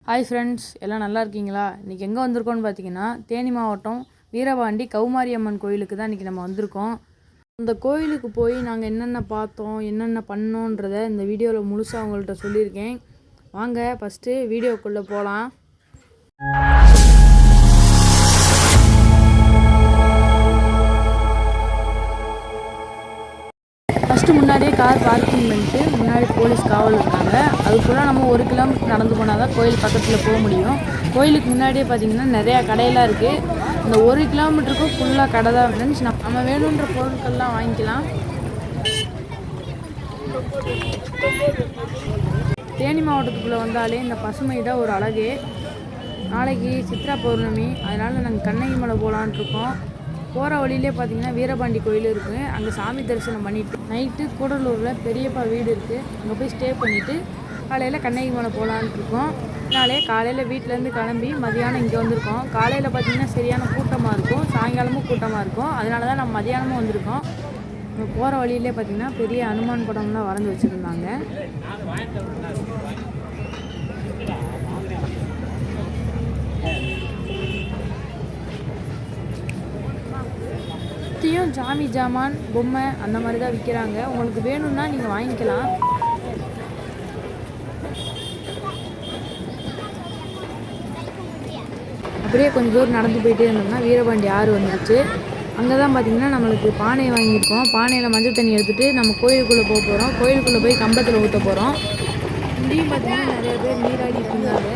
Hi friends, எல்லாம் நல்லா இருக்கீங்களா? இன்றைக்கி எங்கே வந்திருக்கோன்னு பார்த்தீங்கன்னா, தேனி மாவட்டம் வீரபாண்டி கௌமாரியம்மன் கோயிலுக்கு தான் இன்றைக்கி நம்ம வந்திருக்கோம். அந்த கோயிலுக்கு போய் நாங்கள் என்னென்ன பார்த்தோம், என்னென்ன பண்ணோன்றதை இந்த வீடியோவில் முழுசாக அவங்கள்ட்ட சொல்லியிருக்கேன். வாங்க ஃபஸ்ட்டு வீடியோக்குள்ளே போகலாம். ஃபஸ்ட்டு முன்னாடியே கார் பார்க்கிங் பண்ணிட்டு முன்னாடி போலீஸ் காவல் இருக்காங்க. அதுக்குள்ளே நம்ம 1 கிலோமீட்டர் நடந்து போனால் தான் கோயில் பக்கத்தில் போக முடியும். கோயிலுக்கு முன்னாடியே பார்த்திங்கன்னா நிறையா கடையெல்லாம் இருக்குது. இந்த 1 கிலோமீட்டருக்கும் ஃபுல்லாக கடை தான் ஃப்ரெண்ட்ஸ். நம்ம வேணுன்ற பொருட்கள்லாம் வாங்கிக்கலாம். தேனி மாவட்டத்துக்குள்ளே வந்தாலே இந்த பசுமை தான் ஒரு அழகு. நாளைக்கு சித்ரா பௌர்ணமி, அதனால் நாங்கள் கண்ணகி மலை போகலான் இருக்கோம். போகிற வழியிலே பார்த்திங்கன்னா வீரபாண்டி கோயில் இருக்குது. அங்கே சாமி தரிசனம் பண்ணிவிட்டு நைட்டு கூடலூரில் பெரியப்பா வீடு இருக்குது, அங்கே போய் ஸ்டே பண்ணிவிட்டு காலையில் கண்ணகி மலை போகலான்ட்டு இருக்கோம். அதனாலே காலையில் வீட்டிலேருந்து கிளம்பி மதியானம் இங்கே வந்திருக்கோம். காலையில் பார்த்திங்கன்னா சரியான கூட்டமாக இருக்கும், சாயங்காலமும் கூட்டமாக இருக்கும். அதனால தான் நம்ம மதியானமும் வந்திருக்கோம். நம்ம போகிற வழியிலே பார்த்திங்கன்னா பெரிய அனுமான் படம்லாம் வரைஞ்சி வச்சுருந்தாங்க. சாமி ஜாமான், பொம்மை அந்த மாதிரி தான் விற்கிறாங்க. உங்களுக்கு வேணும்னா நீங்கள் வாங்கிக்கலாம். அப்படியே கொஞ்சம் தூரம் நடந்து போயிட்டே இருந்தோம்னா வீரபாண்டி ஆறு வந்துருச்சு. அங்கே தான் பார்த்திங்கன்னா நம்மளுக்கு பானையை வாங்கியிருக்கோம். பானையில் மஞ்சள் தண்ணி எடுத்துகிட்டு நம்ம கோயிலுக்குள்ளே போக போகிறோம். கோயிலுக்குள்ளே போய் கம்பத்தில் ஊற்ற போகிறோம். இங்கேயும் பார்த்திங்கன்னா நிறைய பேர் நீராடிட்டு இருந்தாங்க.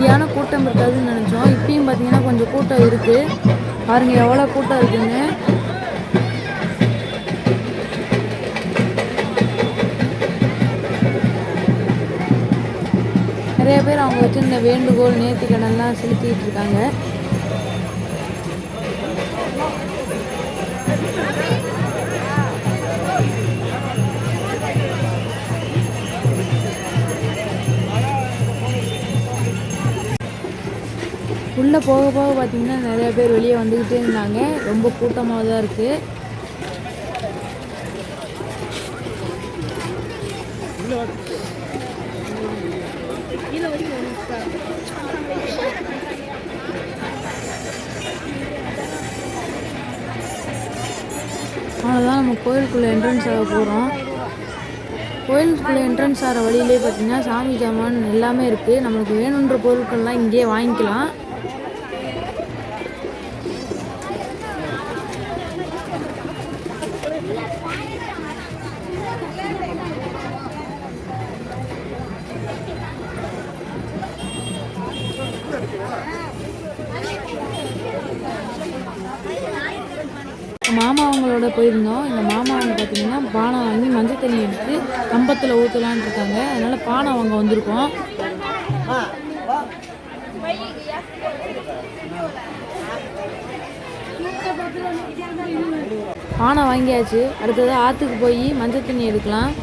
சரியான கூட்டம் இருக்காதுன்னு நினச்சோம். இப்பயும் பார்த்தீங்கன்னா கொஞ்சம் கூட்டம் இருக்குது. பாருங்கள் எவ்வளோ கூட்டம் இருக்குன்னு. நிறைய பேர் அவங்க வச்சுருந்த வேண்டுகோள் நேர்த்திக்கடன்லாம் செலுத்திட்டு இருக்காங்க. உள்ளே போக போக பார்த்திங்கன்னா நிறைய பேர் வெளியே வந்துக்கிட்டே இருந்தாங்க. ரொம்ப கூட்டமாக தான் இருக்குது. அவ்வளோதான், நம்ம கோயிலுக்குள்ளே என்ட்ரன்ஸ் ஆக போகிறோம். கோயிலுக்குள்ளே என்ட்ரன்ஸ் ஆகிற வழியிலே பார்த்திங்கன்னா சாமி ஜாமான் எல்லாமே இருக்குது. நம்மளுக்கு வேணுன்ற பொருட்கள்லாம் இங்கேயே வாங்கிக்கலாம். மாமா அவங்களோட போயிருந்தோம். எங்கள் மாமா அவங்க பார்த்திங்கன்னா பானை வாங்கி மஞ்சள் தண்ணி எடுத்து கம்பத்தில் ஊற்றலான் இருக்காங்க. அதனால் பானை அவங்க வந்திருக்கோம். பானை வாங்கியாச்சு. அடுத்தது ஆற்றுக்கு போய் மஞ்சள் தண்ணி எடுக்கலாம்.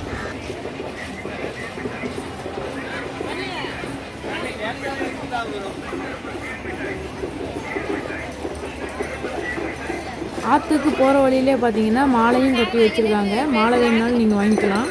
ஆற்றுக்கு போகிற வழியிலே பார்த்தீங்கன்னா மாலையும் கட்டி வச்சுருக்காங்க. மாலை வேணுனாலும் நீங்கள் வாங்கிக்கலாம்.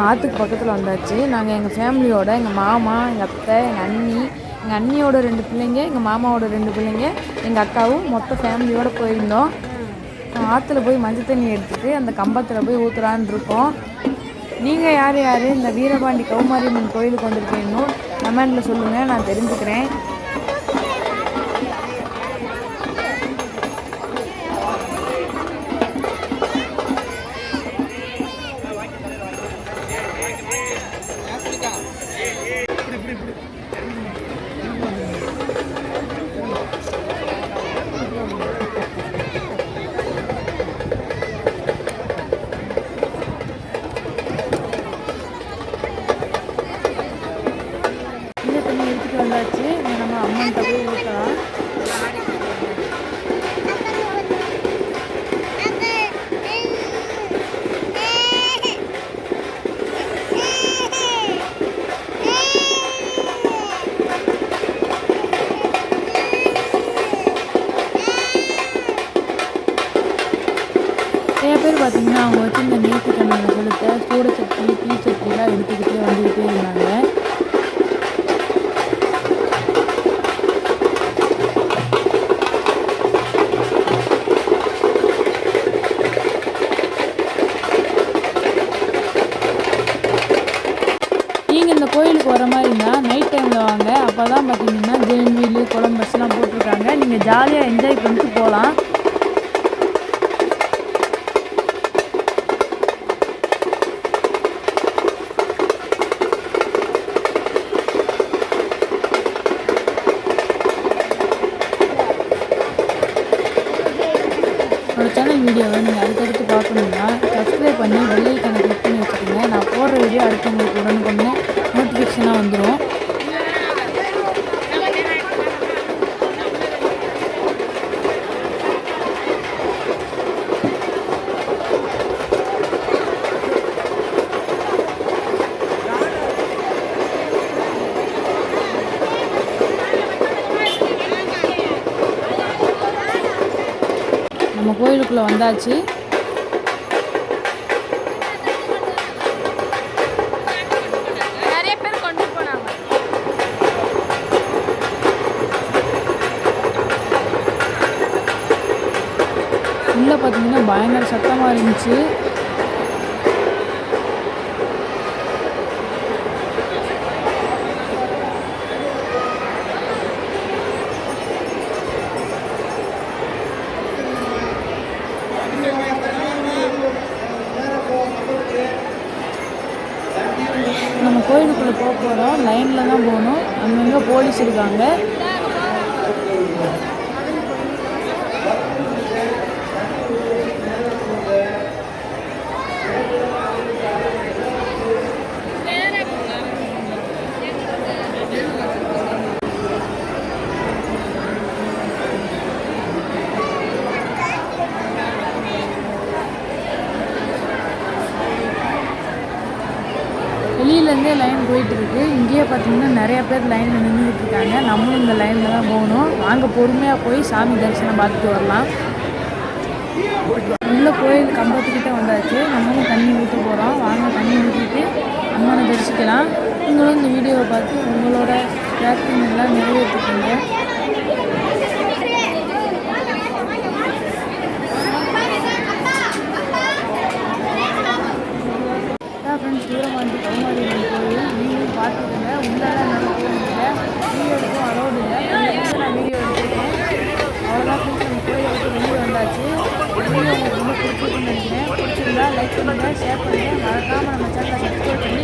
ஆற்றுக்கு பக்கத்தில் வந்தாச்சு. நாங்கள் எங்கள் ஃபேமிலியோட எங்கள் மாமா, எங்கள் அத்தை, எங்கள் அண்ணி, எங்கள் அண்ணியோட 2 பிள்ளைங்க, எங்கள் மாமாவோட 2 பிள்ளைங்க, எங்கள் அக்காவும் மொத்த ஃபேமிலியோடு போயிருந்தோம். ஆற்றுல போய் மஞ்சள் தண்ணி எடுத்துகிட்டு அந்த கம்பத்தில் போய் ஊற்றுலான் இருக்கோம். நீங்கள் யார் யார் இந்த வீரபாண்டி கௌமாரியம்மன் கோயிலுக்கு வந்திருக்கீங்கன்னு கமெண்டில் சொல்லுங்கள், நான் தெரிஞ்சுக்கிறேன். நம்ம அம்மன்கிட்ட போய் ஊற்றலாம். நிறைய பேர் பார்த்திங்கன்னா அவங்க வச்சுருந்த நேர்த்திக்கண்ணனை செலுத்த சூட சட்டி டீ சட்டிலாம் எடுத்துக்கிட்டே வந்துக்கிட்டே இருந்தாங்க. நீங்கள் இந்த கோயிலுக்கு வர மாதிரி இருந்தால் நைட் டைமில் வாங்க. அப்போ தான் பார்த்தீங்கன்னா ஜெயின் வீலு கொலம்பஸ்லாம் போட்டிருக்காங்க. நீங்கள் ஜாலியாக என்ஜாய் பண்ணிட்டு போகலாம். என்னோட சேனல் வீடியோவை நீங்கள் அடுத்தடுத்து பார்க்கணுன்னா சப்ஸ்கிரைப் பண்ணி பெல் ஐக்கானை கிளிக் பண்ணி வச்சுக்கோங்க. நான் போடுற வீடியோ அடுத்து உங்களுக்கு உடனுக்குடனே நோட்டிஃபிகேஷனாக வந்துடும். நம்ம கோயிலுக்குள்ளே வந்தாச்சு. நிறைய பேர் கொண்டு போனாங்க. உள்ளே பார்த்தீங்கன்னா பயங்கர சத்தமாக இருந்துச்சு. நம்ம கோயிலுக்குள்ளே போக போகிறோம். லைனில் தான் போகணும். அங்கங்கே போலீஸ் இருக்காங்க. வெளியிலேருந்தே லைன் போயிட்டுருக்கு. இங்கேயே பார்த்தீங்கன்னா நிறையா பேர் லைனில் நின்றுட்டு இருக்காங்க. நம்மளும் இந்த லைனில் தான் போகணும். வாங்க பொறுமையாக போய் சாமி தரிசனம் பார்த்துட்டு வரலாம். உள்ள கோயில் கம்பத்துக்கிட்ட வந்தாச்சு. நம்மளும் தண்ணி ஊற்ற போகிறோம். வாங்க தண்ணி ஊற்றிட்டு அம்மனை தரிசிக்கலாம். நீங்களும் இந்த வீடியோவை பார்த்து உங்களோட பிரார்த்தனை எல்லாம் நிறைவேற்றிக்கோங்க. ஃப்ரெண்ட்ஸ், வீரபாண்டி கருமாரியம்மன் கோயில் நீங்களும் பார்த்துக்கோங்க. உள்ளார நடக்கல வீடியோக்கும் அலோடு இல்லை. நான் வீடியோ எடுத்துருக்கேன். அவ்வளோதான் ஃப்ரெண்ட்ஸ், நம்ம கோயிலை விட்டு வெளியே வந்தாச்சு. வீடியோ உங்களுக்கு ரொம்ப பிடிச்சிருக்குன்னு நினைக்கிறேன். பிடிச்சிருந்தா லைக் பண்ணுங்கள், ஷேர் பண்ணுங்கள். மறக்காமல் நம்ம சேனலை சப்ஸ்கிரைப் பண்ணி